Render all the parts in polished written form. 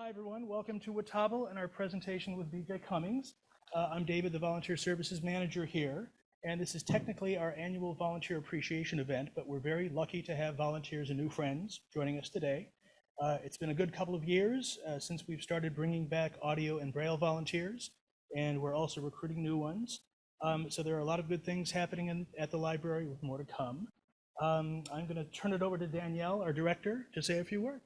Hi, everyone. Welcome to Watauble and our presentation with BJ Cummings. I'm David, the Volunteer Services Manager here, and this is technically our annual Volunteer Appreciation event, but we're very lucky to have volunteers and new friends joining us today. It's been a good couple of years since we've started bringing back audio and Braille volunteers, and we're also recruiting new ones. So there are a lot of good things happening at the library with more to come. I'm going to turn it over to Danielle, our director, to say a few words.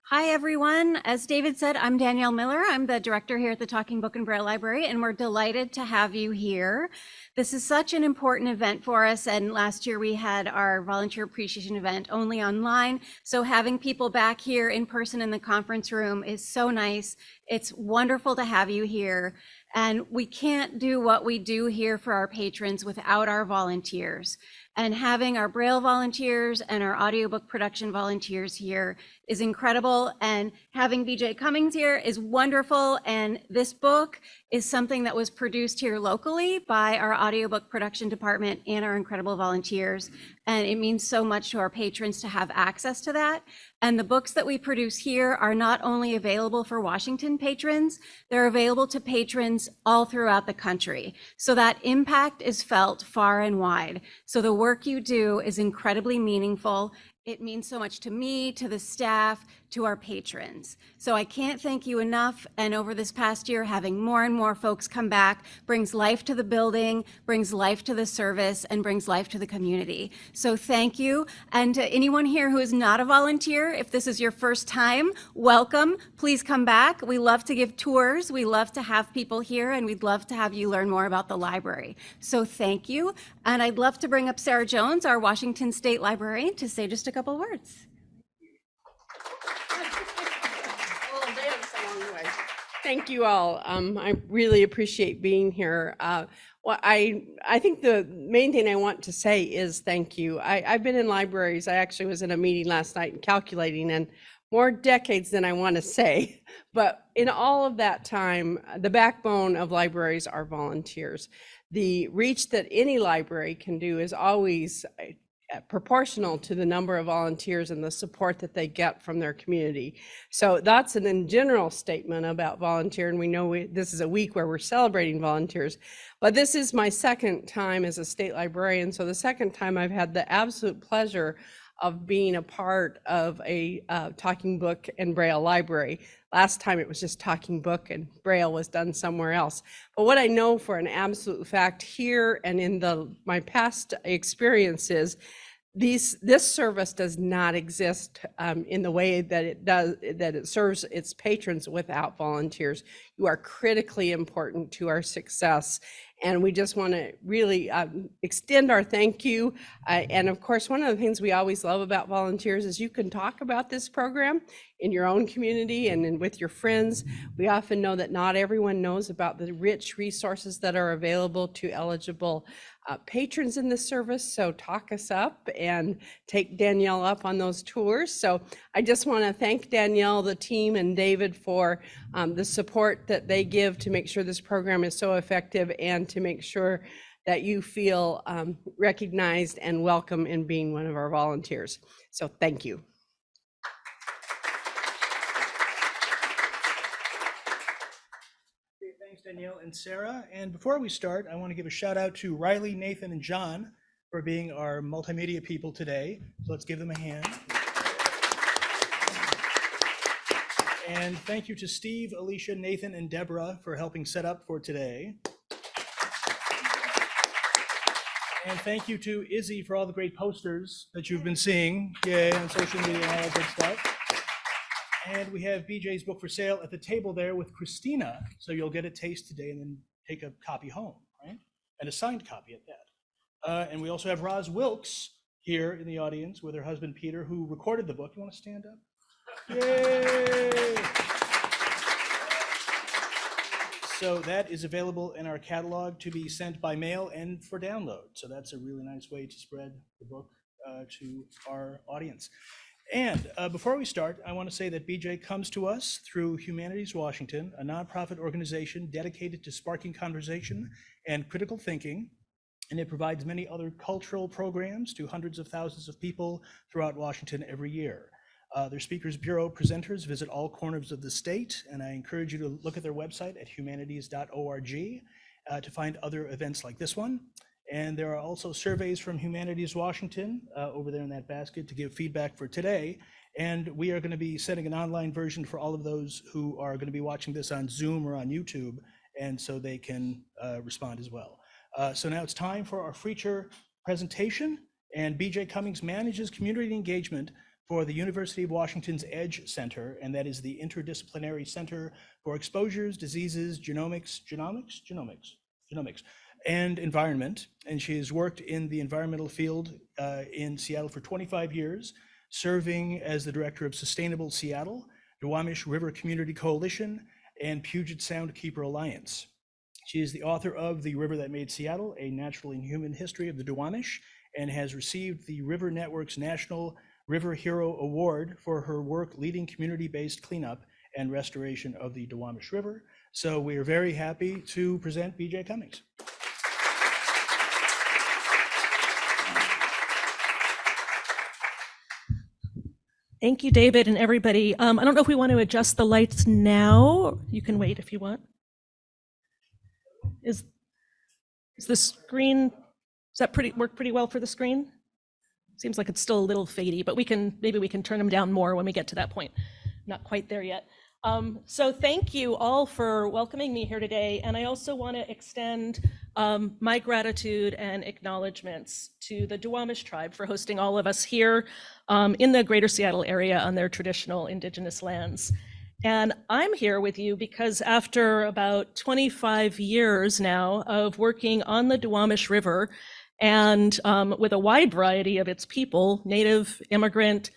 Hi, everyone. As David said, I'm Danielle Miller. I'm the director here at the Talking Book and Braille Library, and we're delighted to have you here. This is such an important event for us, and last year we had our volunteer appreciation event only online, so having people back here in person in the conference room is so nice. It's wonderful to have you here, and we can't do what we do here for our patrons without our volunteers. And having our Braille volunteers and our audiobook production volunteers here is incredible. And having BJ Cummings here is wonderful. And this book is something that was produced here locally by our audiobook production department and our incredible volunteers. And it means so much to our patrons to have access to that. And the books that we produce here are not only available for Washington patrons, they're available to patrons all throughout the country. So that impact is felt far and wide. So the work you do is incredibly meaningful. It means so much to me, to the staff, to our patrons. So I can't thank you enough. And over this past year, having more and more folks come back brings life to the building, brings life to the service, and brings life to the community. So thank you. And to anyone here who is not a volunteer, if this is your first time, welcome. Please come back. We love to give tours. We love to have people here, and we'd love to have you learn more about the library. So thank you. And I'd love to bring up Sarah Jones, our Washington State librarian, to say just a couple words. Thank you all. I really appreciate being here. Well, I think the main thing I want to say is thank you. I've been in libraries. I actually was in a meeting last night and calculating, and more decades than I want to say. But in all of that time, the backbone of libraries are volunteers. The reach that any library can do is always proportional to the number of volunteers and the support that they get from their community. So that's an in general statement about volunteer, and we know this is a week where we're celebrating volunteers, but this is my second time as a state librarian, so the second time I've had the absolute pleasure of being a part of a Talking Book and Braille library. Last time it was just Talking Book and Braille was done somewhere else. But what I know for an absolute fact here and in my past experiences, this service does not exist in the way that it serves its patrons without volunteers. You are critically important to our success, and we just want to really extend our thank you. And of course, one of the things we always love about volunteers is you can talk about this program in your own community and with your friends. We often know that not everyone knows about the rich resources that are available to eligible patrons in this service. So talk us up and take Danielle up on those tours. So I just want to thank Danielle, the team, and David for the support that they give to make sure this program is so effective and to make sure that you feel recognized and welcome in being one of our volunteers. So thank you. Thanks, Danielle and Sarah. And before we start, I want to give a shout out to Riley, Nathan, and John for being our multimedia people today. So let's give them a hand. And thank you to Steve, Alicia, Nathan, and Deborah for helping set up for today. And thank you to Izzy for all the great posters that you've been seeing, on social media and all that good stuff. And we have BJ's book for sale at the table there with Christina. So you'll get a taste today and then take a copy home, right? And a signed copy at that. And we also have Roz Wilkes here in the audience with her husband, Peter, who recorded the book. You want to stand up? Yay! So that is available in our catalog to be sent by mail and for download. So that's a really nice way to spread the book to our audience. And before we start, I want to say that BJ comes to us through Humanities Washington, a nonprofit organization dedicated to sparking conversation and critical thinking and it provides many other cultural programs to hundreds of thousands of people throughout Washington every year. Their Speakers Bureau presenters visit all corners of the state, and I encourage you to look at their website at humanities.org to find other events like this one. And there are also surveys from Humanities Washington over there in that basket to give feedback for today. And we are going to be setting an online version for all of those who are going to be watching this on Zoom or on YouTube, and so they can respond as well. So now it's time for our feature presentation, and BJ Cummings manages community engagement for the University of Washington's EDGE Center, and that is the Interdisciplinary Center for Exposures, Diseases, Genomics, and Environment. And she has worked in the environmental field in Seattle for 25 years, serving as the director of Sustainable Seattle, Duwamish River Community Coalition, and Puget Sound Keeper Alliance. She is the author of The River That Made Seattle, A Natural and Human History of the Duwamish, and has received the River Network's National River Hero Award for her work leading community-based cleanup and restoration of the Duwamish River. So we are very happy to present BJ Cummings. Thank you, David, and everybody. I don't know if we want to adjust the lights now. You can wait if you want. Is the screen, does that work pretty well for the screen? Seems like it's still a little fadey, but maybe we can turn them down more when we get to that point. Not quite there yet. So thank you all for welcoming me here today. And I also want to extend my gratitude and acknowledgements to the Duwamish tribe for hosting all of us here in the greater Seattle area on their traditional indigenous lands. And I'm here with you because after about 25 years now of working on the Duwamish River and with a wide variety of its people, native, immigrant,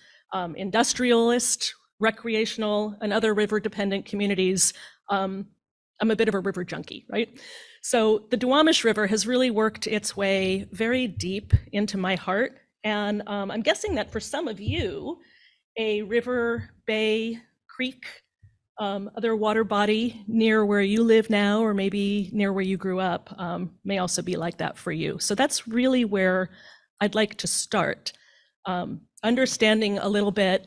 industrialist, recreational, and other river-dependent communities, I'm a bit of a river junkie, right? So the Duwamish River has really worked its way very deep into my heart. And I'm guessing that for some of you, a river, bay, creek, other water body near where you live now, or maybe near where you grew up, may also be like that for you. So that's really where I'd like to start, understanding a little bit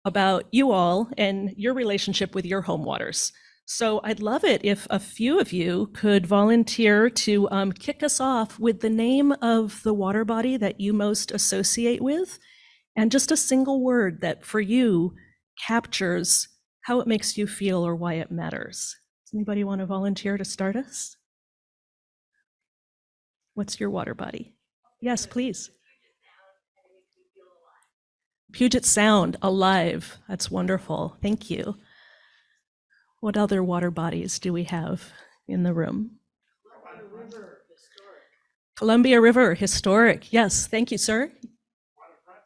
about you all and your relationship with your home waters. So I'd love it if a few of you could volunteer to kick us off with the name of the water body that you most associate with, and just a single word that for you captures how it makes you feel or why it matters. Does anybody want to volunteer to start us? What's your water body? Yes, please. Puget Sound, alive. That's wonderful. Thank you. What other water bodies do we have in the room? Columbia River, historic. Columbia River, historic. Yes, thank you, sir. Waterfront.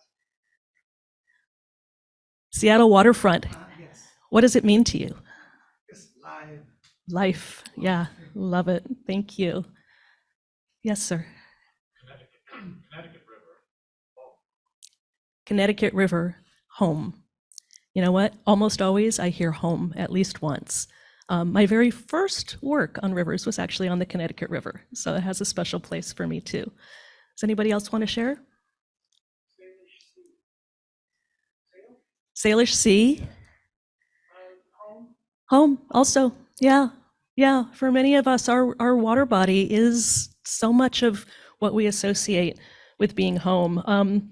Seattle waterfront. Yes. What does it mean to you? It's life. Life, yeah, love it. Thank you. Yes, sir. Connecticut River. Home. Connecticut River, home. You know what? Almost always I hear home at least once. My very first work on rivers was actually on the Connecticut River, so it has a special place for me too. Does anybody else want to share? Salish Sea. Home also, yeah. For many of us, our water body is so much of what we associate with being home.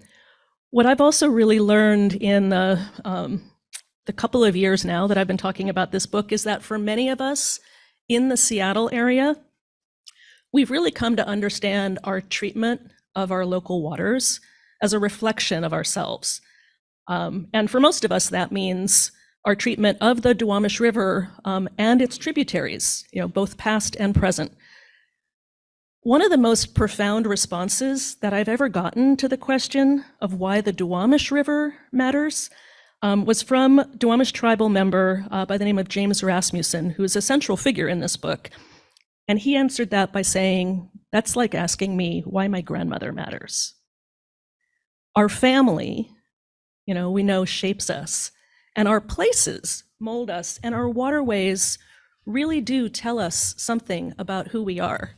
What I've also really learned in the couple of years now that I've been talking about this book is that for many of us in the Seattle area, we've really come to understand our treatment of our local waters as a reflection of ourselves. And for most of us, that means our treatment of the Duwamish River and its tributaries, both past and present. One of the most profound responses that I've ever gotten to the question of why the Duwamish River matters was from Duwamish tribal member by the name of James Rasmussen, who is a central figure in this book. And he answered that by saying, that's like asking me why my grandmother matters. Our family, we know shapes us, and our places mold us, and our waterways really do tell us something about who we are.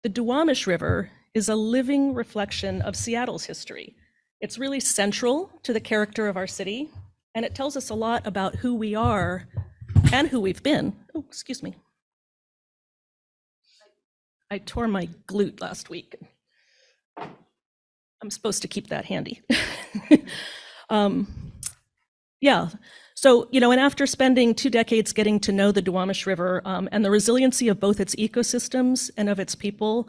the Duwamish River is a living reflection of Seattle's history. It's really central to the character of our city, and it tells us a lot about who we are and who we've been. Oh, excuse me. I tore my glute last week. I'm supposed to keep that handy. Yeah, so, and after spending 2 decades getting to know the Duwamish River and the resiliency of both its ecosystems and of its people,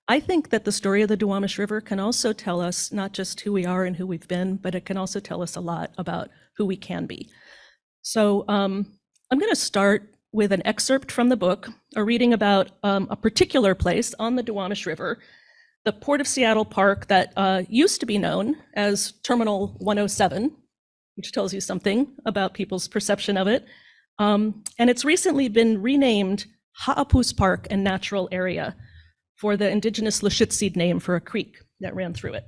I think that the story of the Duwamish River can also tell us not just who we are and who we've been, but it can also tell us a lot about who we can be. So I'm going to start with an excerpt from the book, a reading about a particular place on the Duwamish River, the Port of Seattle Park that used to be known as Terminal 107, which tells you something about people's perception of it. And it's recently been renamed Ha'apus Park and Natural Area for the indigenous Lushootseed name for a creek that ran through it.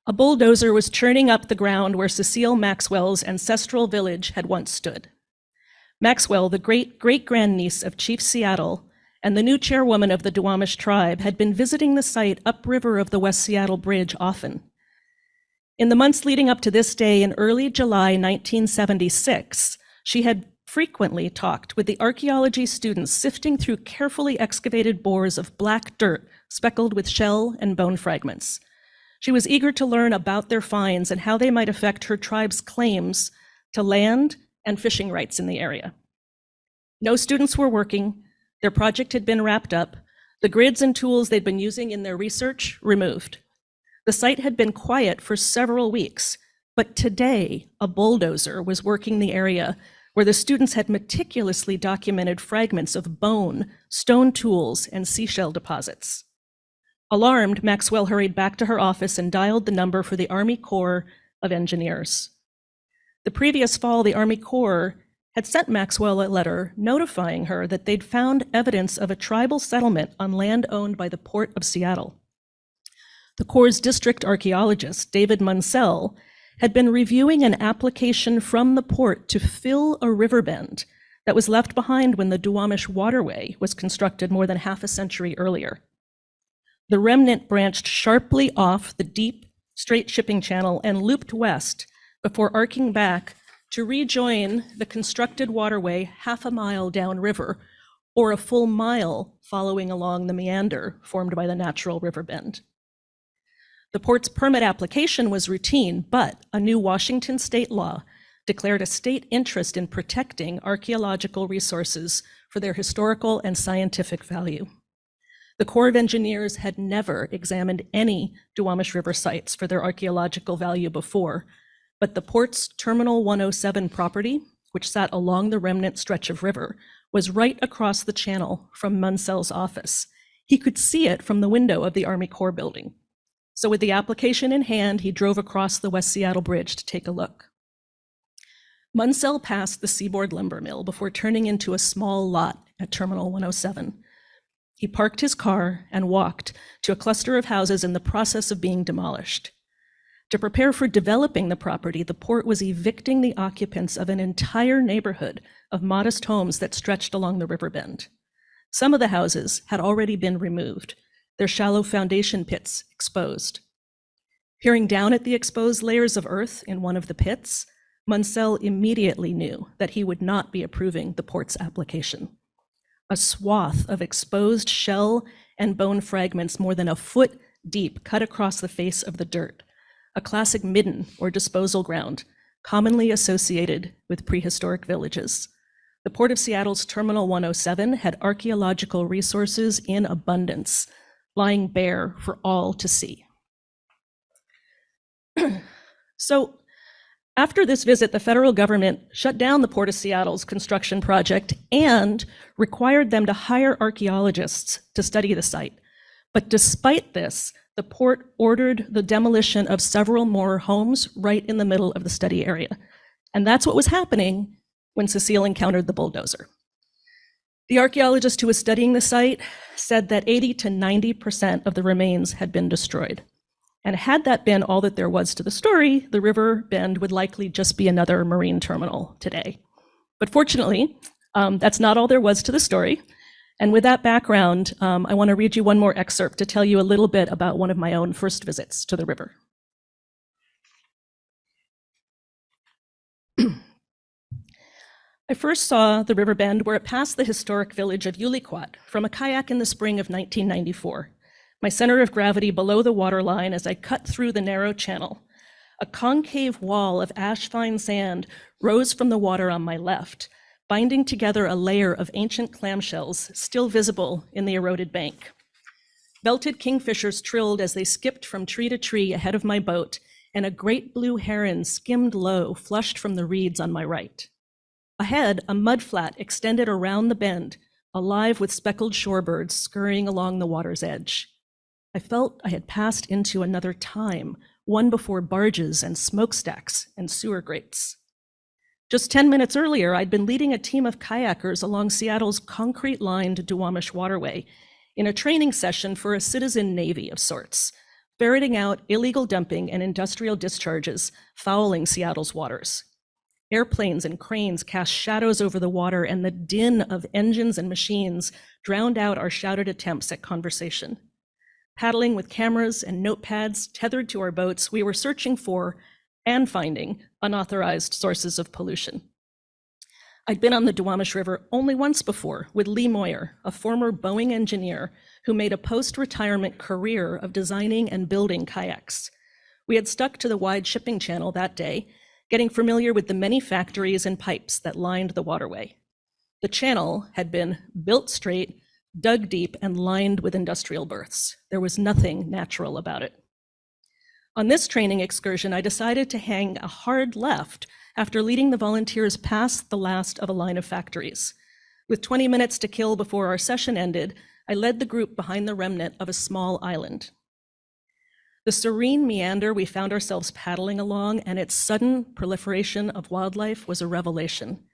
A bulldozer was churning up the ground where Cecile Maxwell's ancestral village had once stood. Maxwell, the great-great-grandniece of Chief Seattle, and the new chairwoman of the Duwamish tribe, had been visiting the site upriver of the West Seattle Bridge often. In the months leading up to this day in early July 1976, she had frequently talked with the archaeology students sifting through carefully excavated bores of black dirt speckled with shell and bone fragments. She was eager to learn about their finds and how they might affect her tribe's claims to land and fishing rights in the area. No students were working. Their project had been wrapped up, the grids and tools they'd been using in their research removed. The site had been quiet for several weeks, but today a bulldozer was working the area where the students had meticulously documented fragments of bone, stone tools, and seashell deposits. Alarmed, Maxwell hurried back to her office and dialed the number for the Army Corps of Engineers. The previous fall, the Army Corps had sent Maxwell a letter notifying her that they'd found evidence of a tribal settlement on land owned by the Port of Seattle. The Corps' district archaeologist, David Munsell, had been reviewing an application from the port to fill a river bend that was left behind when the Duwamish Waterway was constructed more than half a century earlier. The remnant branched sharply off the deep, straight shipping channel and looped west before arcing back to rejoin the constructed waterway half a mile downriver, or a full mile following along the meander formed by the natural river bend. The port's permit application was routine, but a new Washington state law declared a state interest in protecting archaeological resources for their historical and scientific value. The Corps of Engineers had never examined any Duwamish River sites for their archaeological value before, but the port's Terminal 107 property, which sat along the remnant stretch of river, was right across the channel from Munsell's office. He could see it from the window of the Army Corps building. So with the application in hand, he drove across the West Seattle Bridge to take a look. Munsell passed the Seaboard Lumber Mill before turning into a small lot at Terminal 107. He parked his car and walked to a cluster of houses in the process of being demolished. To prepare for developing the property, the port was evicting the occupants of an entire neighborhood of modest homes that stretched along the river bend. Some of the houses had already been removed, their shallow foundation pits exposed. Peering down at the exposed layers of earth in one of the pits, Munsell immediately knew that he would not be approving the port's application. A swath of exposed shell and bone fragments more than a foot deep cut across the face of the dirt, a classic midden or disposal ground commonly associated with prehistoric villages. The Port of Seattle's Terminal 107 had archaeological resources in abundance, lying bare for all to see. So, after this visit, the federal government shut down the Port of Seattle's construction project and required them to hire archaeologists to study the site. But despite this, the port ordered the demolition of several more homes right in the middle of the study area. And that's what was happening when Cecile encountered the bulldozer. The archaeologist who was studying the site said that 80 to 90% of the remains had been destroyed. And had that been all that there was to the story, the river bend would likely just be another marine terminal today. But fortunately, that's not all there was to the story. And with that background, I want to read you one more excerpt to tell you a little bit about one of my own first visits to the river. I first saw the river bend where it passed the historic village of Uliquat from a kayak in the spring of 1994. My center of gravity below the waterline as I cut through the narrow channel. A concave wall of ash-fine sand rose from the water on my left, binding together a layer of ancient clamshells still visible in the eroded bank. Belted kingfishers trilled as they skipped from tree to tree ahead of my boat, and a great blue heron skimmed low, flushed from the reeds on my right. Ahead, a mudflat extended around the bend, alive with speckled shorebirds scurrying along the water's edge. I felt I had passed into another time, one before barges and smokestacks and sewer grates. Just 10 minutes earlier, I'd been leading a team of kayakers along Seattle's concrete-lined Duwamish Waterway in a training session for a citizen navy of sorts, ferreting out illegal dumping and industrial discharges fouling Seattle's waters. Airplanes and cranes cast shadows over the water, and the din of engines and machines drowned out our shouted attempts at conversation. Paddling with cameras and notepads tethered to our boats, we were searching for and finding unauthorized sources of pollution. I'd been on the Duwamish River only once before with Lee Moyer, a former Boeing engineer who made a post-retirement career of designing and building kayaks. We had stuck to the wide shipping channel that day, getting familiar with the many factories and pipes that lined the waterway. The channel had been built straight, dug deep, and lined with industrial berths. There was nothing natural about it. On this training excursion, I decided to hang a hard left after leading the volunteers past the last of a line of factories. With 20 minutes to kill before our session ended, I led the group behind the remnant of a small island. The serene meander we found ourselves paddling along and its sudden proliferation of wildlife was a revelation.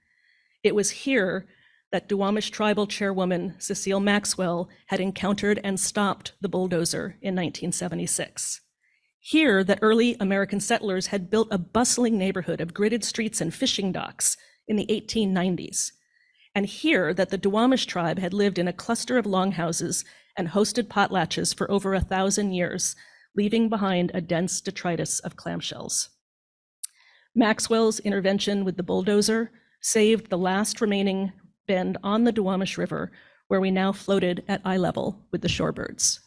It was here that Duwamish tribal chairwoman Cecile Maxwell had encountered and stopped the bulldozer in 1976. Here that early American settlers had built a bustling neighborhood of gridded streets and fishing docks in the 1890s. And here that the Duwamish tribe had lived in a cluster of longhouses and hosted potlatches for over 1,000 years, leaving behind a dense detritus of clamshells. Maxwell's intervention with the bulldozer saved the last remaining bend on the Duwamish River, where we now floated at eye level with the shorebirds.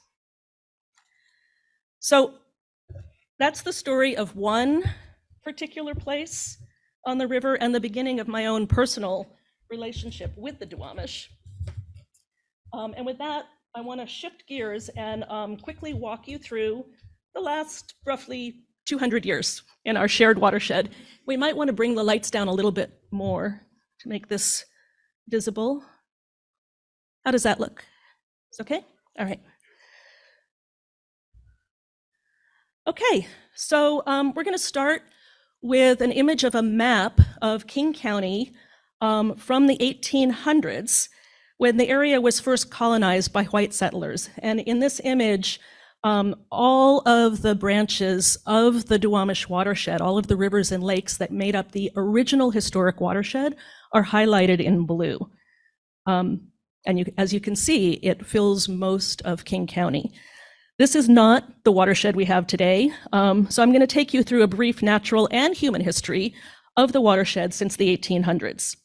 So that's the story of one particular place on the river and the beginning of my own personal relationship with the Duwamish. And with that, I want to shift gears and quickly walk you through the last roughly 200 years in our shared watershed. We might want to bring the lights down a little bit more to make this visible. How does that look? It's okay? All right. Okay, so we're going to start with an image of a map of King County from the 1800s, when the area was first colonized by white settlers. And in this image, all of the branches of the Duwamish watershed, all of the rivers and lakes that made up the original historic watershed are highlighted in blue. And as you can see, it fills most of King County. This is not the watershed we have today. So I'm going to take you through a brief natural and human history of the watershed since the 1800s.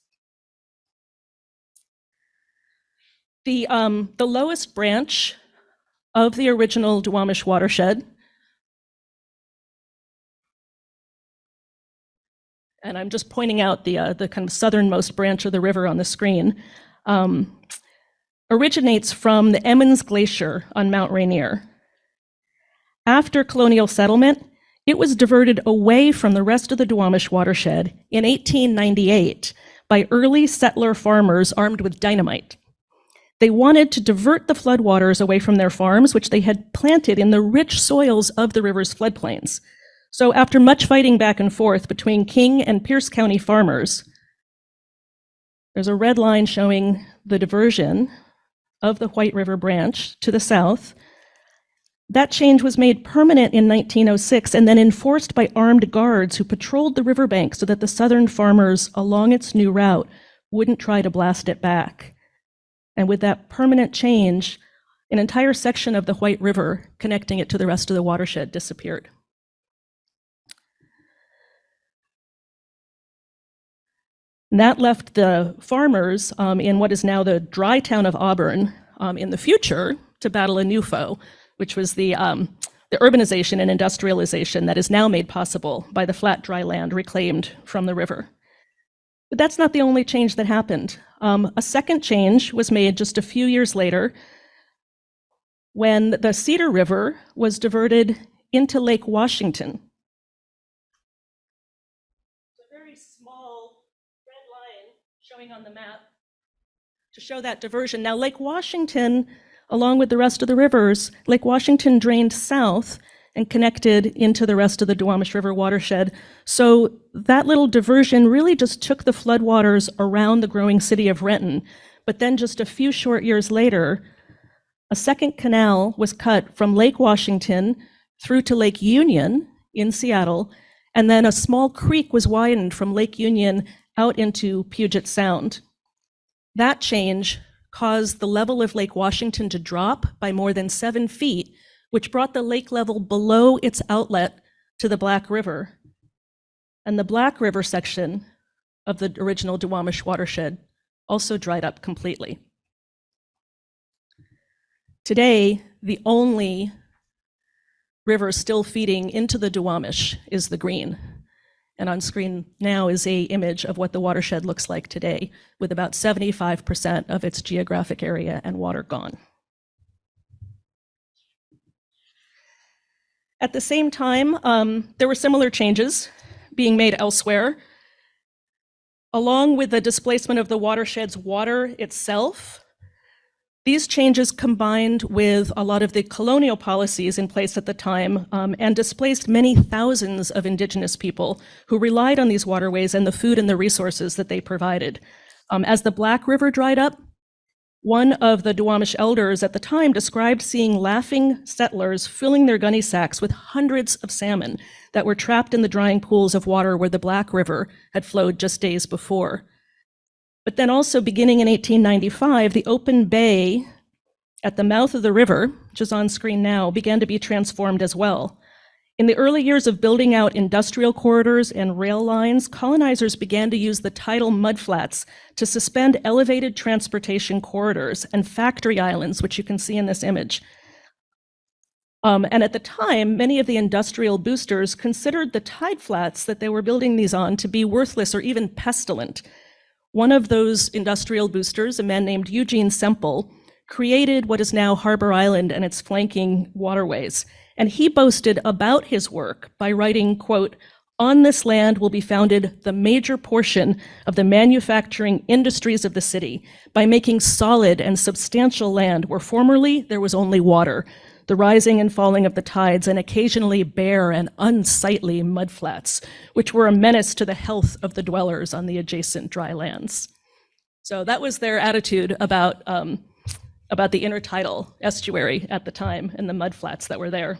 The lowest branch of the original Duwamish watershed, and I'm just pointing out the kind of southernmost branch of the river on the screen, originates from the Emmons Glacier on Mount Rainier. After colonial settlement, it was diverted away from the rest of the Duwamish watershed in 1898 by early settler farmers armed with dynamite. They wanted to divert the floodwaters away from their farms, which they had planted in the rich soils of the river's floodplains. So after much fighting back and forth between King and Pierce County farmers, there's a red line showing the diversion of the White River branch to the south. That change was made permanent in 1906 and then enforced by armed guards who patrolled the riverbank so that the southern farmers along its new route wouldn't try to blast it back. And with that permanent change, an entire section of the White River connecting it to the rest of the watershed disappeared. And that left the farmers in what is now the dry town of Auburn in the future to battle a new foe, which was the urbanization and industrialization that is now made possible by the flat, dry land reclaimed from the river. But that's not the only change that happened. A second change was made just a few years later when the Cedar River was diverted into Lake Washington. A very small red line showing on the map to show that diversion. Now, Lake Washington, along with the rest of the rivers, Lake Washington drained south and connected into the rest of the Duwamish River watershed. So that little diversion really just took the floodwaters around the growing city of Renton. But then just a few short years later, a second canal was cut from Lake Washington through to Lake Union in Seattle, and then a small creek was widened from Lake Union out into Puget Sound. That change caused the level of Lake Washington to drop by more than 7 feet, which brought the lake level below its outlet to the Black River. And the Black River section of the original Duwamish watershed also dried up completely. Today, the only river still feeding into the Duwamish is the Green. And on screen now is an image of what the watershed looks like today, with about 75% of its geographic area and water gone. At the same time, there were similar changes being made elsewhere. Along with the displacement of the watershed's water itself, these changes combined with a lot of the colonial policies in place at the time and displaced many thousands of indigenous people who relied on these waterways and the food and the resources that they provided. As the Black River dried up, one of the Duwamish elders at the time described seeing laughing settlers filling their gunny sacks with hundreds of salmon that were trapped in the drying pools of water where the Black River had flowed just days before. But then also beginning in 1895, the open bay at the mouth of the river, which is on screen now, began to be transformed as well. In the early years of building out industrial corridors and rail lines, colonizers began to use the tidal mudflats to suspend elevated transportation corridors and factory islands, which you can see in this image. And at the time, many of the industrial boosters considered the tide flats that they were building these on to be worthless or even pestilent. One of those industrial boosters, a man named Eugene Semple, created what is now Harbor Island and its flanking waterways. And he boasted about his work by writing, quote, "On this land will be founded the major portion of the manufacturing industries of the city by making solid and substantial land where formerly there was only water, the rising and falling of the tides, and occasionally bare and unsightly mudflats, which were a menace to the health of the dwellers on the adjacent dry lands." So that was their attitude about the intertidal estuary at the time and the mudflats that were there.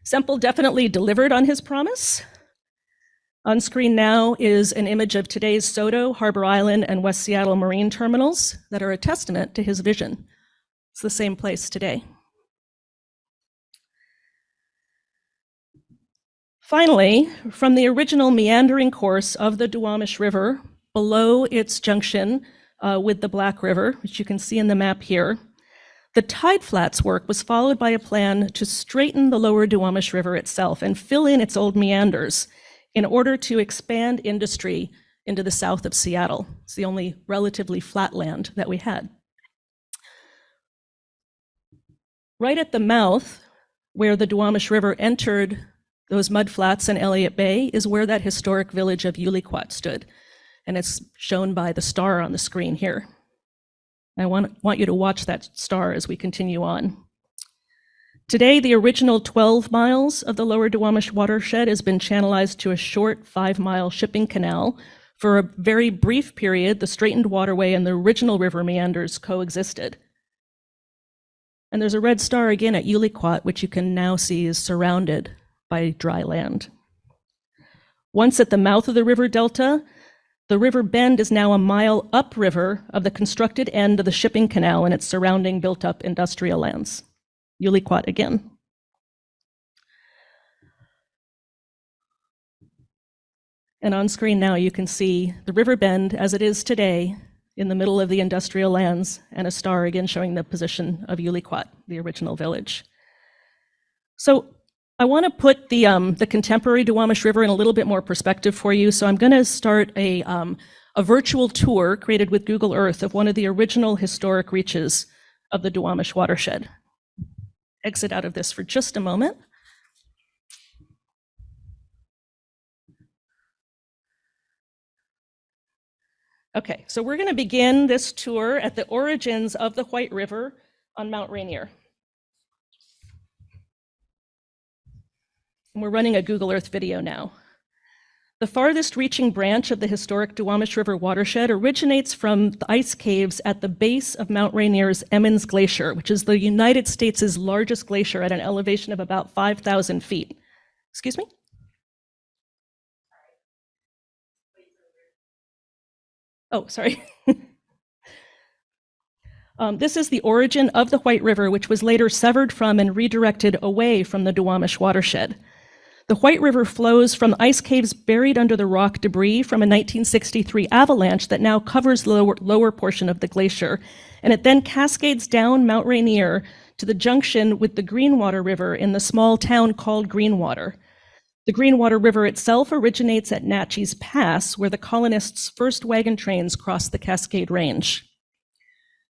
Semple definitely delivered on his promise. On screen now is an image of today's SoDo, Harbor Island, and West Seattle marine terminals that are a testament to his vision. It's the same place today. Finally, from the original meandering course of the Duwamish River below its junction with the Black River, which you can see in the map here, the tide flats work was followed by a plan to straighten the lower Duwamish River itself and fill in its old meanders in order to expand industry into the south of Seattle. It's the only relatively flat land that we had. Right at the mouth, where the Duwamish River entered those mudflats in Elliott Bay, is where that historic village of Uliquat stood. And it's shown by the star on the screen here. I want you to watch that star as we continue on. Today, the original 12 miles of the lower Duwamish watershed has been channelized to a short 5-mile shipping canal. For a very brief period, the straightened waterway and the original river meanders coexisted. And there's a red star again at Uliquat, which you can now see is surrounded by dry land. Once at the mouth of the river delta, the river bend is now a mile upriver of the constructed end of the shipping canal and its surrounding built-up industrial lands. Uliquat again. And on screen now you can see the river bend as it is today in the middle of the industrial lands, and a star again showing the position of Uliquat, the original village. So I want to put the contemporary Duwamish River in a little bit more perspective for you. So I'm going to start a virtual tour created with Google Earth of one of the original historic reaches of the Duwamish watershed. Exit out of this for just a moment. Okay, so we're going to begin this tour at the origins of the White River on Mount Rainier. And we're running a Google Earth video now. The farthest reaching branch of the historic Duwamish River watershed originates from the ice caves at the base of Mount Rainier's Emmons Glacier, which is the United States' largest glacier at an elevation of about 5,000 feet. Excuse me? Oh, sorry. This is the origin of the White River, which was later severed from and redirected away from the Duwamish watershed. The White River flows from ice caves buried under the rock debris from a 1963 avalanche that now covers the lower portion of the glacier, and it then cascades down Mount Rainier to the junction with the Greenwater River in the small town called Greenwater. The Greenwater River itself originates at Natchez Pass, where the colonists' first wagon trains crossed the Cascade Range.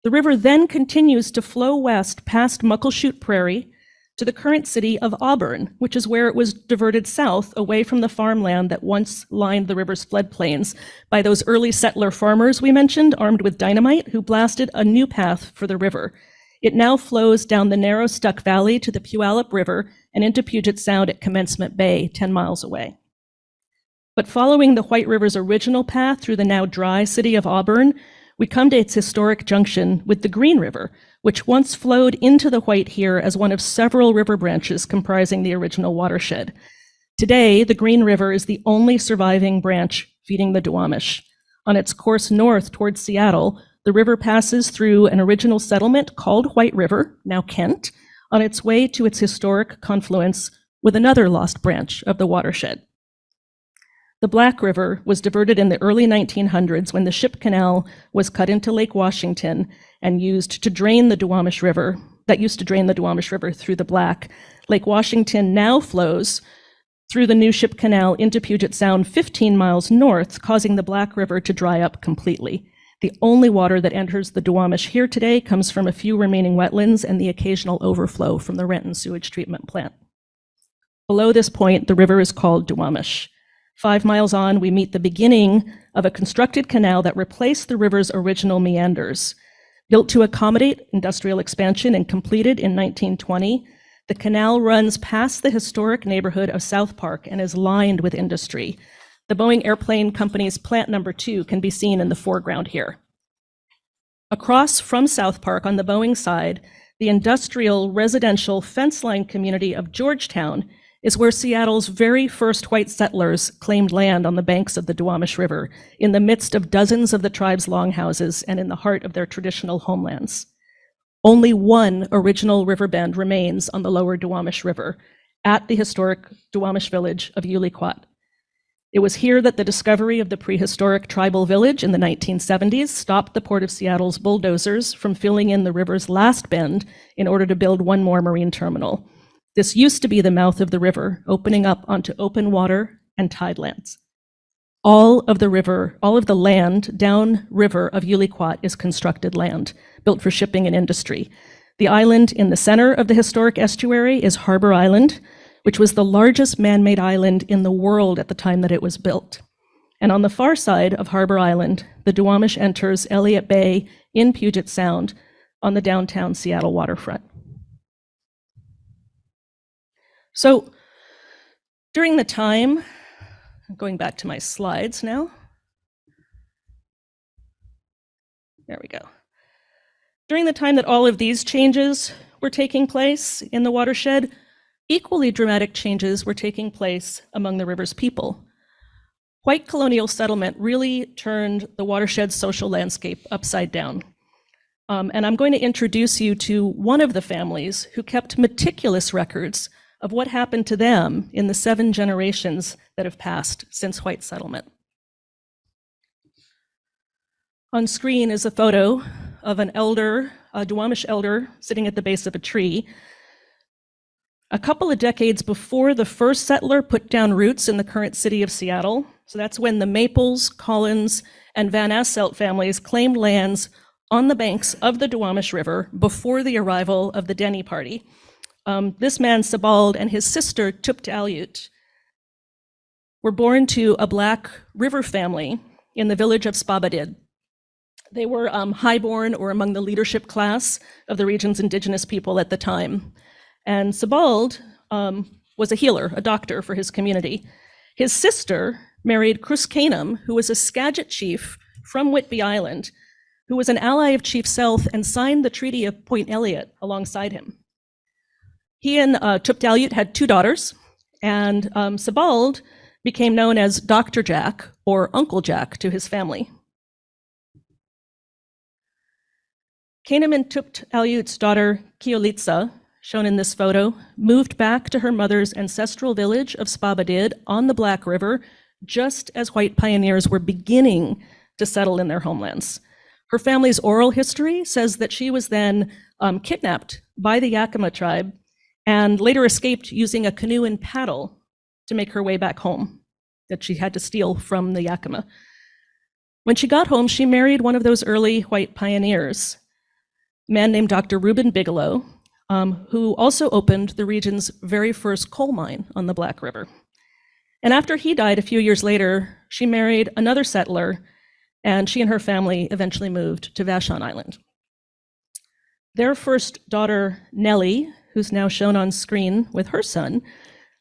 The river then continues to flow west past Muckleshoot Prairie to the current city of Auburn, which is where it was diverted south away from the farmland that once lined the river's floodplains by those early settler farmers we mentioned, armed with dynamite, who blasted a new path for the river. It now flows down the narrow Stuck Valley to the Puyallup River and into Puget Sound at Commencement Bay, 10 miles away. But following the White River's original path through the now dry city of Auburn, we come to its historic junction with the Green River, which once flowed into the White here as one of several river branches comprising the original watershed. Today, the Green River is the only surviving branch feeding the Duwamish. On its course north towards Seattle, the river passes through an original settlement called White River, now Kent, on its way to its historic confluence with another lost branch of the watershed. The Black River was diverted in the early 1900s when the ship canal was cut into Lake Washington and used to drain the Duwamish River, through the Black. Lake Washington now flows through the new ship canal into Puget Sound 15 miles north, causing the Black River to dry up completely. The only water that enters the Duwamish here today comes from a few remaining wetlands and the occasional overflow from the Renton sewage treatment plant. Below this point, the river is called Duwamish. 5 miles on, we meet the beginning of a constructed canal that replaced the river's original meanders. Built to accommodate industrial expansion and completed in 1920, the canal runs past the historic neighborhood of South Park and is lined with industry. The Boeing Airplane Company's Plant Number 2 can be seen in the foreground here. Across from South Park on the Boeing side, the industrial residential fence-line community of Georgetown is where Seattle's very first white settlers claimed land on the banks of the Duwamish River, in the midst of dozens of the tribe's longhouses and in the heart of their traditional homelands. Only one original river bend remains on the lower Duwamish River, at the historic Duwamish village of Uliquat. It was here that the discovery of the prehistoric tribal village in the 1970s stopped the Port of Seattle's bulldozers from filling in the river's last bend in order to build one more marine terminal. This used to be the mouth of the river, opening up onto open water and tidelands. All of the land downriver of Uliquat is constructed land, built for shipping and industry. The island in the center of the historic estuary is Harbor Island, which was the largest man-made island in the world at the time that it was built. And on the far side of Harbor Island, the Duwamish enters Elliott Bay in Puget Sound on the downtown Seattle waterfront. So during the time, going back to my slides now. There we go. During the time that all of these changes were taking place in the watershed, equally dramatic changes were taking place among the river's people. White colonial settlement really turned the watershed's social landscape upside down. And I'm going to introduce you to one of the families who kept meticulous records of what happened to them in the 7 generations that have passed since white settlement. On screen is a photo of an elder, a Duwamish elder, sitting at the base of a tree. A couple of decades before the first settler put down roots in the current city of Seattle, so that's when the Maples, Collins, and Van Asselt families claimed lands on the banks of the Duwamish River before the arrival of the Denny Party. This man, Sebald, and his sister, Tupt Aleut, were born to a Black river family in the village of Spabadid. They were highborn or among the leadership class of the region's indigenous people at the time. And Sebald was a healer, a doctor for his community. His sister married Crus Canum, who was a Skagit chief from Whitby Island, who was an ally of Chief Sealth and signed the Treaty of Point Elliott alongside him. He and Tupt Aleut had 2 daughters, and Sebald became known as Dr. Jack or Uncle Jack to his family. Canum and Tupt Aleut's daughter, Keolitsa, shown in this photo, moved back to her mother's ancestral village of Spabadid on the Black River, just as white pioneers were beginning to settle in their homelands. Her family's oral history says that she was then kidnapped by the Yakima tribe and later escaped using a canoe and paddle to make her way back home, that she had to steal from the Yakima. When she got home, she married one of those early white pioneers, a man named Dr. Reuben Bigelow, who also opened the region's very first coal mine on the Black River. And after he died a few years later, she married another settler, and she and her family eventually moved to Vashon Island. Their first daughter, Nellie, who's now shown on screen with her son,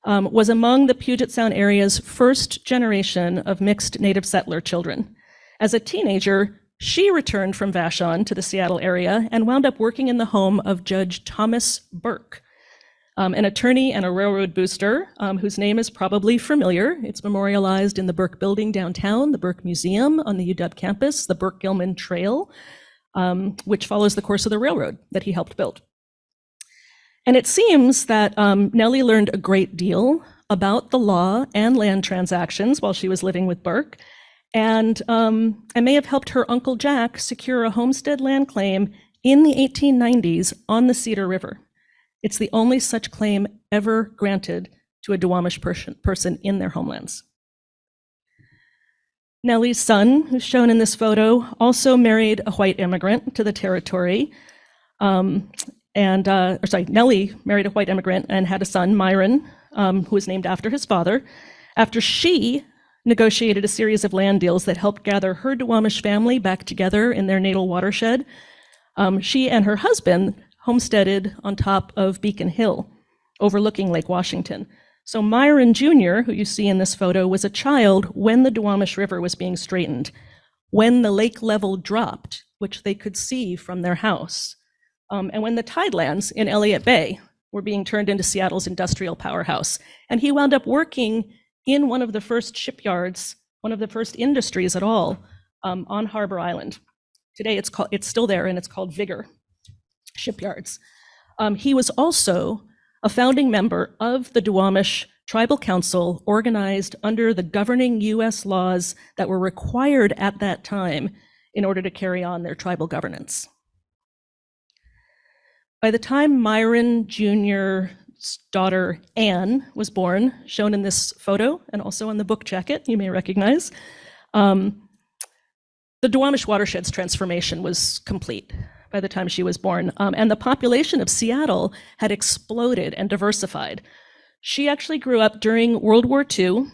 was among the Puget Sound area's first generation of mixed native settler children. As a teenager, she returned from Vashon to the Seattle area and wound up working in the home of Judge Thomas Burke, an attorney and a railroad booster whose name is probably familiar. It's memorialized in the Burke Building downtown, the Burke Museum on the UW campus, the Burke-Gilman Trail, which follows the course of the railroad that he helped build. And it seems that Nellie learned a great deal about the law and land transactions while she was living with Burke, and may have helped her Uncle Jack secure a homestead land claim in the 1890s on the Cedar River. It's the only such claim ever granted to a Duwamish person in their homelands. Nellie's son, who's shown in this photo, also married a white immigrant to the territory. Nellie married a white immigrant and had a son, Myron, who was named after his father, after she negotiated a series of land deals that helped gather her Duwamish family back together in their natal watershed. She and her husband homesteaded on top of Beacon Hill, overlooking Lake Washington. So Myron Jr., who you see in this photo, was a child when the Duwamish River was being straightened, when the lake level dropped, which they could see from their house, and when the tidelands in Elliott Bay were being turned into Seattle's industrial powerhouse. And he wound up working in one of the first shipyards, one of the first industries at all, on Harbor Island. Today it's still there, and it's called Vigor Shipyards. He was also a founding member of the Duwamish Tribal Council, organized under the governing US laws that were required at that time in order to carry on their tribal governance. By the time Myron Jr.'s daughter, Anne, was born, shown in this photo and also on the book jacket you may recognize, the Duwamish watershed's transformation was complete by the time she was born, and the population of Seattle had exploded and diversified. She actually grew up during World War II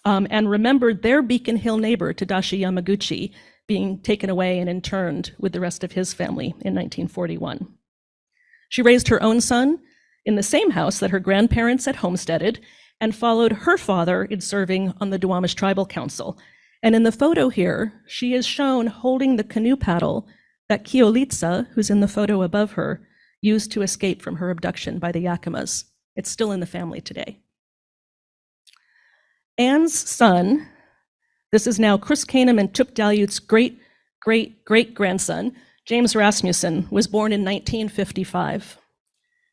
and remembered their Beacon Hill neighbor, Tadashi Yamaguchi, being taken away and interned with the rest of his family in 1941. She raised her own son in the same house that her grandparents had homesteaded and followed her father in serving on the Duwamish Tribal Council. And in the photo here, she is shown holding the canoe paddle that Keolitsa, who's in the photo above her, used to escape from her abduction by the Yakimas. It's still in the family today. Anne's son, this is now Chris Kanem and Tup Dalyut's great-great-great-grandson, James Rasmussen, was born in 1955.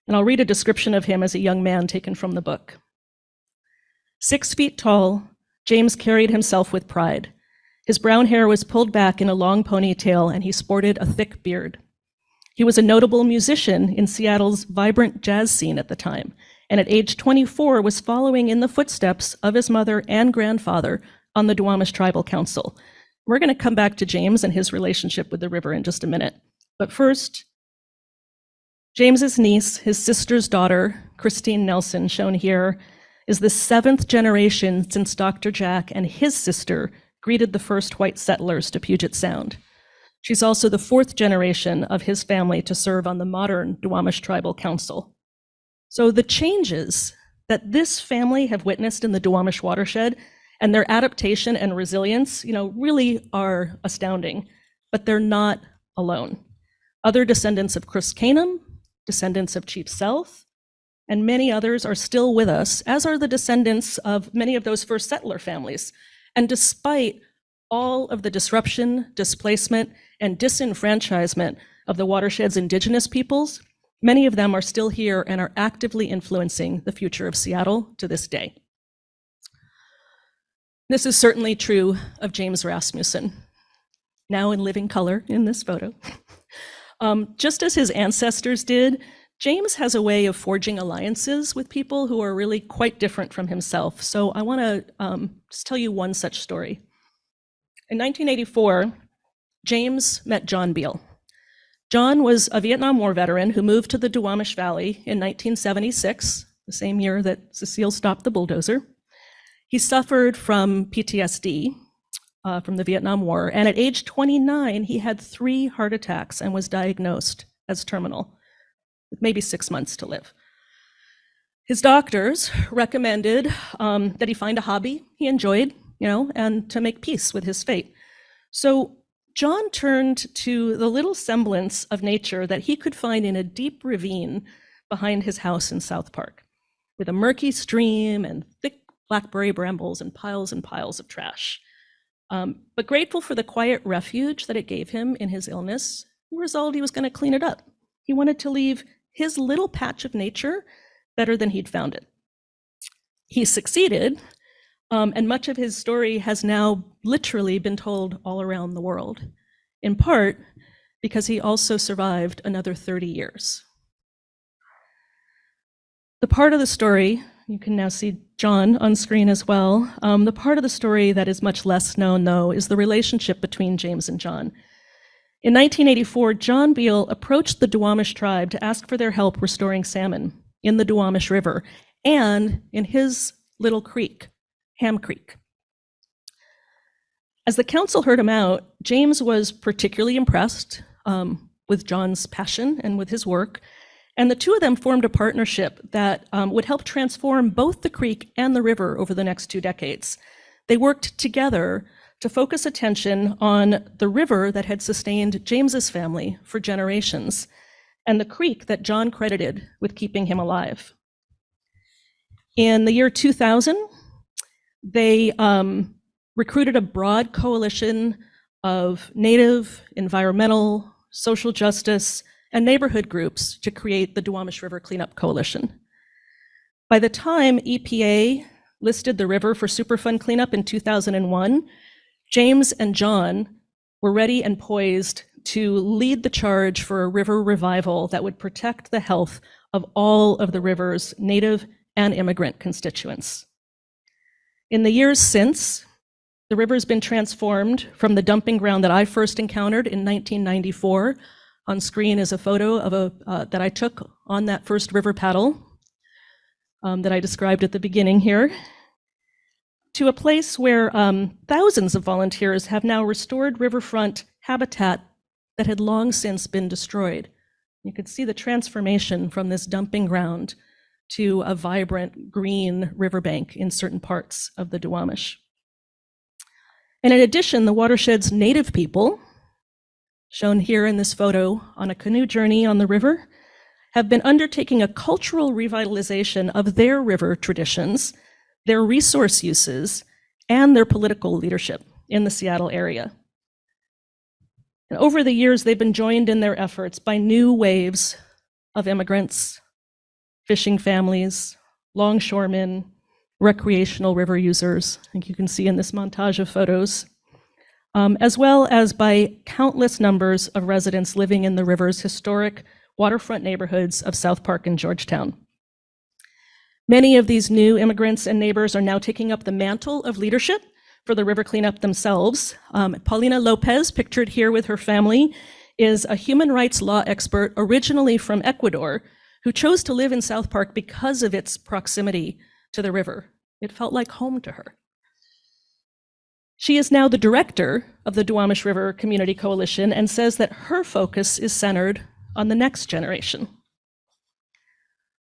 And I'll read a description of him as a young man taken from the book. 6 feet tall, James carried himself with pride. His brown hair was pulled back in a long ponytail, and he sported a thick beard. He was a notable musician in Seattle's vibrant jazz scene at the time, and at age 24 was following in the footsteps of his mother and grandfather on the Duwamish Tribal Council. We're going to come back to James and his relationship with the river in just a minute. But first, James's niece, his sister's daughter, Christine Nelson, shown here, is the 7th generation since Dr. Jack and his sister greeted the first white settlers to Puget Sound. She's also the 4th generation of his family to serve on the modern Duwamish Tribal Council. So the changes that this family have witnessed in the Duwamish watershed and their adaptation and resilience, really are astounding, but they're not alone. Other descendants of Chris Kanem, descendants of Chief South, and many others are still with us, as are the descendants of many of those first settler families. And despite all of the disruption, displacement, and disenfranchisement of the watershed's indigenous peoples, many of them are still here and are actively influencing the future of Seattle to this day. This is certainly true of James Rasmussen, now in living color in this photo. Just as his ancestors did, James has a way of forging alliances with people who are really quite different from himself. So I want to just tell you one such story. In 1984, James met John Beal. John was a Vietnam War veteran who moved to the Duwamish Valley in 1976, the same year that Cecile stopped the bulldozer. He suffered from PTSD from the Vietnam War, and at age 29, he had 3 heart attacks and was diagnosed as terminal, with maybe 6 months to live. His doctors recommended that he find a hobby he enjoyed, and to make peace with his fate. So John turned to the little semblance of nature that he could find in a deep ravine behind his house in South Park, with a murky stream and thick blackberry brambles and piles of trash. But grateful for the quiet refuge that it gave him in his illness, he resolved he was going to clean it up. He wanted to leave his little patch of nature better than he'd found it. He succeeded, and much of his story has now literally been told all around the world, in part because he also survived another 30 years. The part of the story, you can now see John on screen as well, the part of the story that is much less known, though, is the relationship between James and John. In 1984, John Beal approached the Duwamish tribe to ask for their help restoring salmon in the Duwamish River and in his little creek, Ham Creek. As the council heard him out, James was particularly impressed with John's passion and with his work, and the two of them formed a partnership that would help transform both the creek and the river over the next 2 decades. They worked together to focus attention on the river that had sustained James's family for generations, and the creek that John credited with keeping him alive. In the year 2000, they recruited a broad coalition of Native, environmental, social justice, and neighborhood groups to create the Duwamish River Cleanup Coalition. By the time EPA listed the river for Superfund cleanup in 2001, James and John were ready and poised to lead the charge for a river revival that would protect the health of all of the river's Native and immigrant constituents. In the years since, the river's been transformed from the dumping ground that I first encountered in 1994. On screen is a photo of that I took on that first river paddle that I described at the beginning here, to a place where thousands of volunteers have now restored riverfront habitat that had long since been destroyed. You could see the transformation from this dumping ground to a vibrant green riverbank in certain parts of the Duwamish. And in addition, the watershed's Native people, shown here in this photo on a canoe journey on the river, have been undertaking a cultural revitalization of their river traditions, their resource uses, and their political leadership in the Seattle area. And over the years, they've been joined in their efforts by new waves of immigrants, fishing families, longshoremen, recreational river users, I think you can see in this montage of photos, as well as by countless numbers of residents living in the river's historic waterfront neighborhoods of South Park and Georgetown. Many of these new immigrants and neighbors are now taking up the mantle of leadership for the river cleanup themselves. Paulina Lopez, pictured here with her family, is a human rights law expert originally from Ecuador who chose to live in South Park because of its proximity to the river. It felt like home to her. She is now the director of the Duwamish River Community Coalition and says that her focus is centered on the next generation.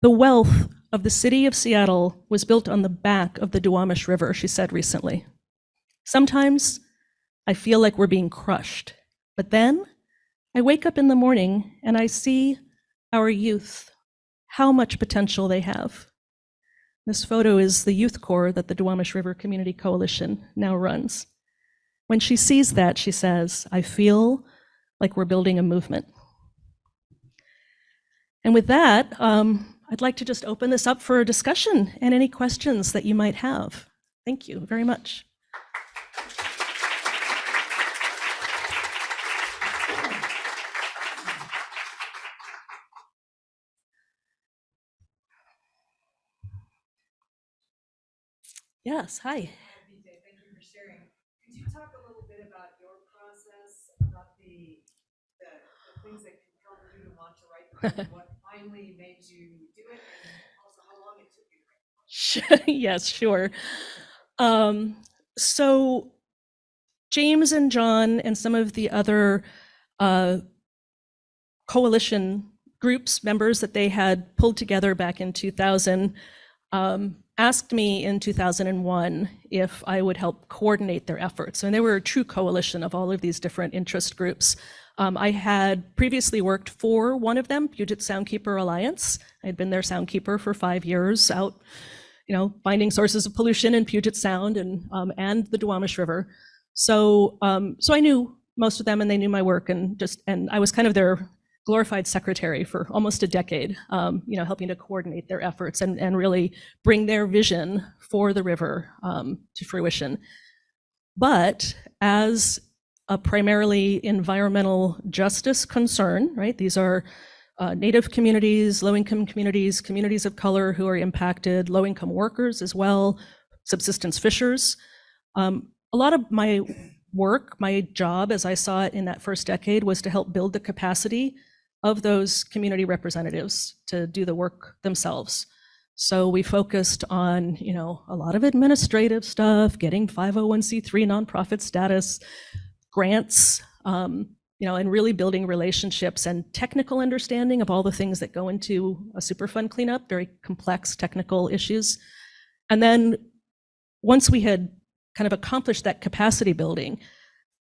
The wealth of the city of Seattle was built on the back of the Duwamish River, she said recently. Sometimes I feel like we're being crushed, but then I wake up in the morning and I see our youth, how much potential they have. This photo is the youth corps that the Duwamish River Community Coalition now runs. When she sees that, she says, I feel like we're building a movement. And with that, I'd like to just open this up for a discussion and any questions that you might have. Thank you very much. Yes, hi. Thank you for sharing. Could you talk a little bit about your process, about the things that compelled you to want to write the book, what finally made you do it, and also how long it took you to write? Yes, sure. So James and John and some of the other coalition groups, members that they had pulled together back in 2000, asked me in 2001 if I would help coordinate their efforts. And they were a true coalition of all of these different interest groups. I had previously worked for one of them, Puget Soundkeeper Alliance. I had been their soundkeeper for 5 years, out, finding sources of pollution in Puget Sound and the Duwamish River. So I knew most of them, and they knew my work, and I was kind of their glorified secretary for almost a decade, helping to coordinate their efforts and really bring their vision for the river to fruition. But as a primarily environmental justice concern, right? These are Native communities, low-income communities, communities of color who are impacted, low-income workers as well, subsistence fishers. A lot of my work, my job, as I saw it in that first decade, was to help build the capacity of those community representatives to do the work themselves. So we focused on, a lot of administrative stuff, getting 501c3 nonprofit status, grants, and really building relationships and technical understanding of all the things that go into a Superfund cleanup, very complex technical issues. And then once we had kind of accomplished that capacity building,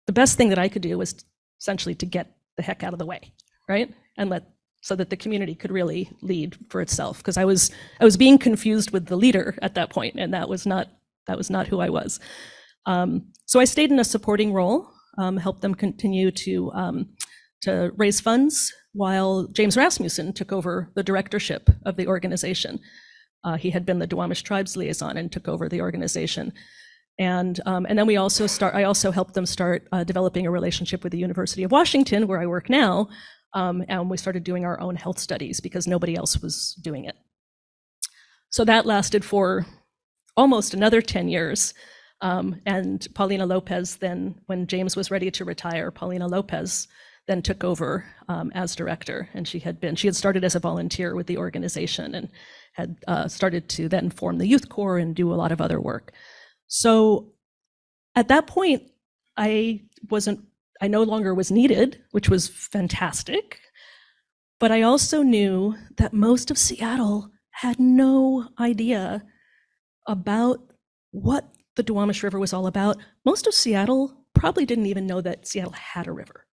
the best thing that I could do was essentially to get the heck out of the way, right? And so that the community could really lead for itself. Because I was being confused with the leader at that point, and that was not who I was. So I stayed in a supporting role, helped them continue to raise funds while James Rasmussen took over the directorship of the organization. He had been the Duwamish Tribes liaison and took over the organization. And then I also helped them start developing a relationship with the University of Washington, where I work now. And we started doing our own health studies because nobody else was doing it. So that lasted for almost another 10 years. And Paulina Lopez then, when James was ready to retire, Paulina Lopez then took over as director. And she had started as a volunteer with the organization and had started to then form the youth corps and do a lot of other work. So at that point, I no longer was needed, which was fantastic. But I also knew that most of Seattle had no idea about what the Duwamish River was all about. Most of Seattle probably didn't even know that Seattle had a river.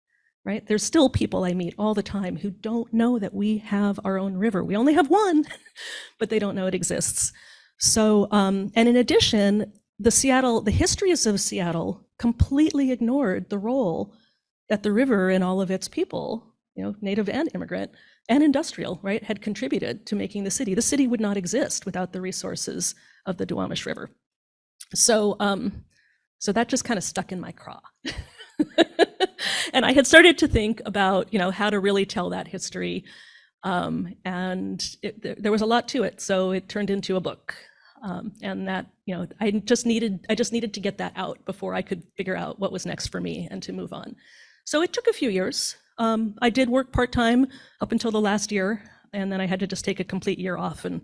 right? There's still people I meet all the time who don't know that we have our own river. We only have one, but they don't know it exists. So, and in addition, the histories of Seattle completely ignored the role that the river and all of its people, native and immigrant and industrial, right, had contributed to making the city. The city would not exist without the resources of the Duwamish River. So, so that just kind of stuck in my craw. And I had started to think about, how to really tell that history. And there was a lot to it. So it turned into a book. And that, I just needed to get that out before I could figure out what was next for me and to move on. So it took a few years. I did work part-time up until the last year, and then I had to just take a complete year off and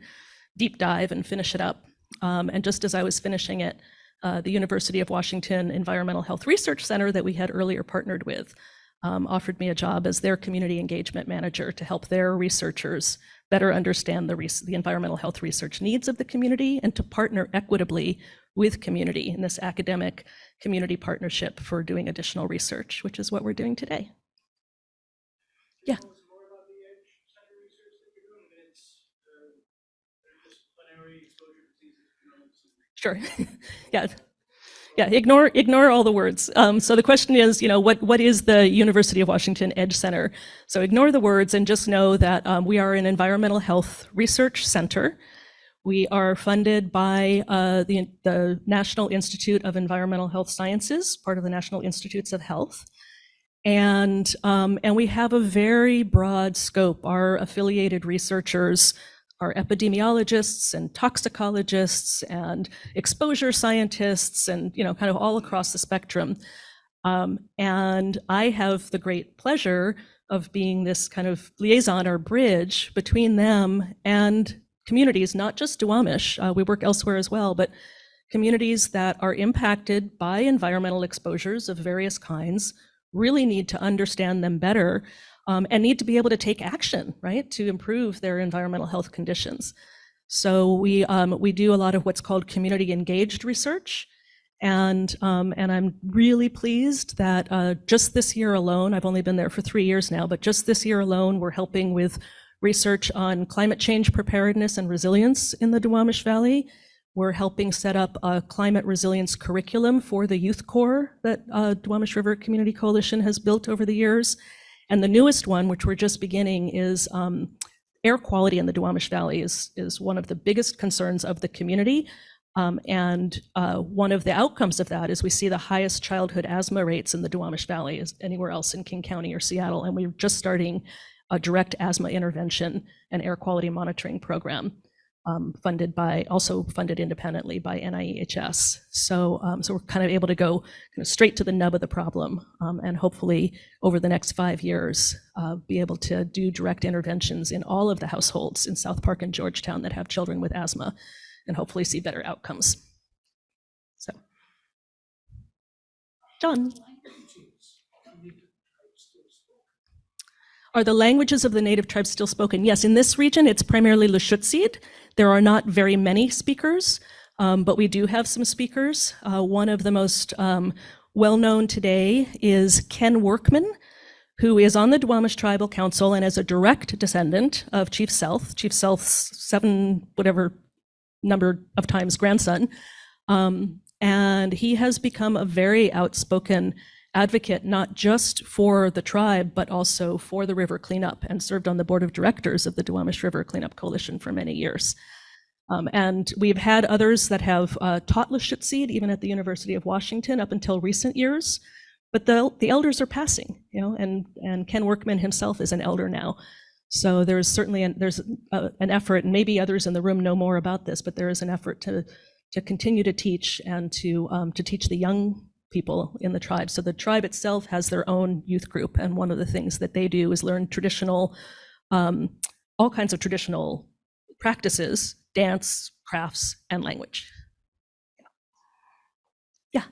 deep dive and finish it up. And just as I was finishing it, the University of Washington Environmental Health Research Center that we had earlier partnered with offered me a job as their community engagement manager to help their researchers better understand the environmental health research needs of the community and to partner equitably with community in this academic community partnership for doing additional research, which is what we're doing today. Yeah. Sure. Yeah. Yeah, ignore all the words. So the question is, what is the University of Washington Edge Center? So ignore the words and just know that we are an environmental health research center. We are funded by the National Institute of Environmental Health Sciences, part of the National Institutes of Health. And we have a very broad scope. Our affiliated researchers are epidemiologists and toxicologists and exposure scientists and, kind of all across the spectrum. And I have the great pleasure of being this kind of liaison or bridge between them and communities, not just Duwamish, we work elsewhere as well, but communities that are impacted by environmental exposures of various kinds really need to understand them better and need to be able to take action, right, to improve their environmental health conditions. So we do a lot of what's called community engaged research. And I'm really pleased that just this year alone, I've only been there for 3 years now, but just this year alone, we're helping with research on climate change preparedness and resilience in the Duwamish Valley. We're helping set up a climate resilience curriculum for the Youth Corps that Duwamish River Community Coalition has built over the years. And the newest one, which we're just beginning, is air quality in the Duwamish Valley is one of the biggest concerns of the community. And one of the outcomes of that is we see the highest childhood asthma rates in the Duwamish Valley as anywhere else in King County or Seattle. And we're just starting a direct asthma intervention and air quality monitoring program also funded independently by NIEHS. So we're kind of able to go straight to the nub of the problem and hopefully over the next 5 years be able to do direct interventions in all of the households in South Park and Georgetown that have children with asthma and hopefully see better outcomes. So, John. Are the languages of the native tribes still spoken? Yes, in this region, it's primarily Lushootseed. There are not very many speakers, but we do have some speakers. One of the most well-known today is Ken Workman, who is on the Duwamish Tribal Council and is a direct descendant of Chief Sealth, Chief Sealth's 7 whatever number of times grandson. And he has become a very outspoken advocate, not just for the tribe, but also for the river cleanup, and served on the board of directors of the Duwamish River Cleanup Coalition for many years. And we've had others that have taught Lushootseed, even at the University of Washington up until recent years, but the elders are passing, and Ken Workman himself is an elder now. So there's certainly an effort, and maybe others in the room know more about this, but there is an effort to continue to teach and to teach the young people in the tribe. So the tribe itself has their own youth group, and one of the things that they do is learn traditional, all kinds of traditional practices, dance, crafts, and language. Yeah.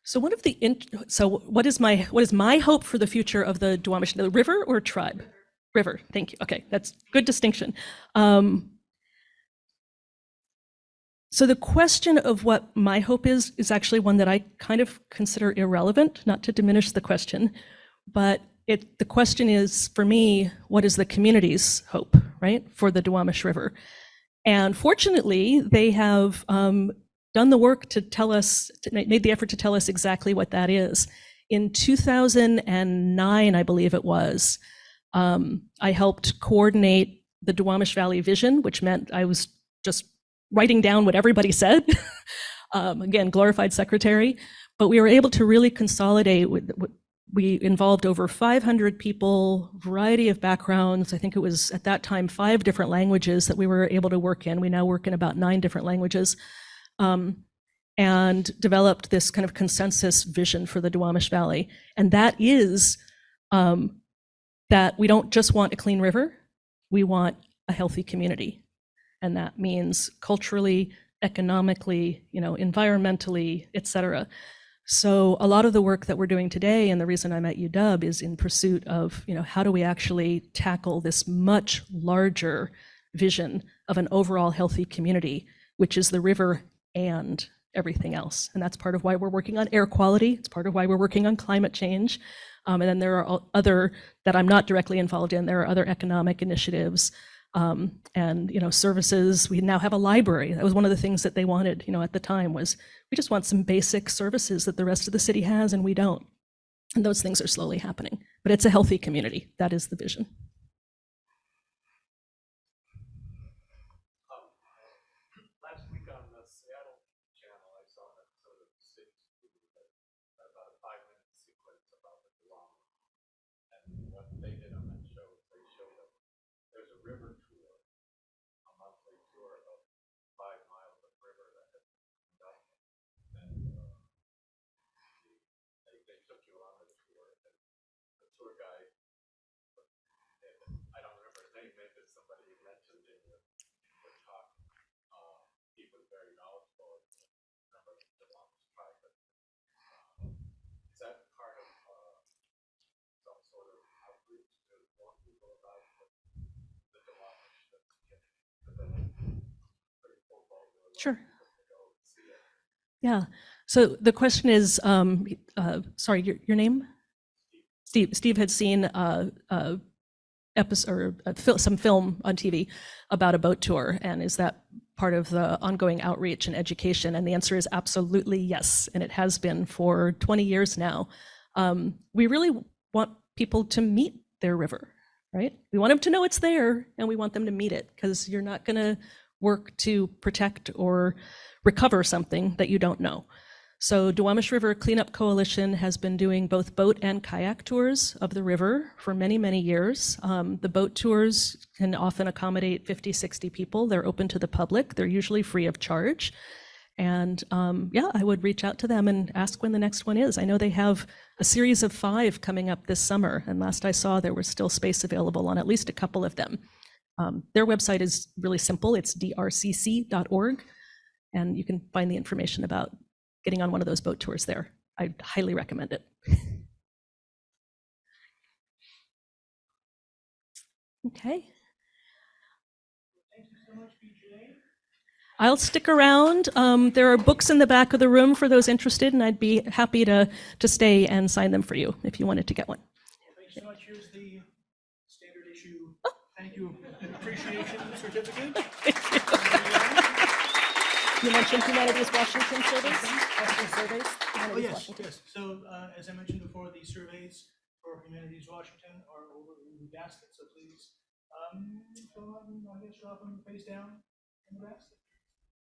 So what is my hope for the future of the Duwamish, the river or tribe? River, thank you. Okay, that's good distinction. So the question of what my hope is actually one that I kind of consider irrelevant, not to diminish the question, but the question is, for me, what is the community's hope, right, for the Duwamish River? And fortunately, they have done the work to tell us, made the effort to tell us exactly what that is. In 2009, I believe it was, I helped coordinate the Duwamish Valley Vision, which meant I was just writing down what everybody said. Again, glorified secretary. But we were able to really consolidate. We involved over 500 people, variety of backgrounds. I think it was at that time 5 different languages that we were able to work in. We now work in about 9 different languages. And developed this kind of consensus vision for the Duwamish Valley. And that is that we don't just want a clean river, we want a healthy community. And that means culturally, economically, environmentally, et cetera. So a lot of the work that we're doing today, and the reason I'm at UW, is in pursuit of, how do we actually tackle this much larger vision of an overall healthy community, which is the river and everything else. And that's part of why we're working on air quality. It's part of why we're working on climate change. And then there are other that I'm not directly involved in. There are other economic initiatives and services. We now have a library. That was one of the things that they wanted, at the time, was we just want some basic services that the rest of the city has and we don't. And those things are slowly happening. But it's a healthy community. That is the vision. Last week on the Seattle channel, I saw an episode of Six about a 5-minute sequence about the Duwamish. And what they did on that show, they showed up. There's a river tour, a monthly tour of 5 miles of river that has been done. And they took you on the tour. And the tour guide, I don't remember his name, maybe it's somebody you mentioned in the talk. He was very knowledgeable in a number of the Duwamish tribe. But is that part of some sort of outreach to inform people about the Duwamish that's pretty full boat? Sure. Yeah. So the question is, sorry, your name? Steve had seen episode or some film on TV about a boat tour, and is that part of the ongoing outreach and education? And the answer is absolutely yes, and it has been for 20 years now. We really want people to meet their river, right? We want them to know it's there, and we want them to meet it, because you're not going to work to protect or recover something that you don't know. So Duwamish River Cleanup Coalition has been doing both boat and kayak tours of the river for many, many years. The boat tours can often accommodate 50, 60 people. They're open to the public. They're usually free of charge. And yeah, I would reach out to them and ask when the next one is. I know they have a series of 5 coming up this summer. And last I saw, there was still space available on at least a couple of them. Their website is really simple. It's drcc.org. And you can find the information about getting on one of those boat tours there. I highly recommend it. Okay. Thank you so much, BJ. I'll stick around. There are books in the back of the room for those interested, and I'd be happy to stay and sign them for you if you wanted to get one. Thanks so much. Here's the standard issue thank you appreciation certificate. You mentioned Humanities Washington surveys? Surveys? Oh, Humanities yes, Washington. yes. So as I mentioned before, the surveys for Humanities Washington are over in the basket, so please, fill out and I guess drop them face down in the basket.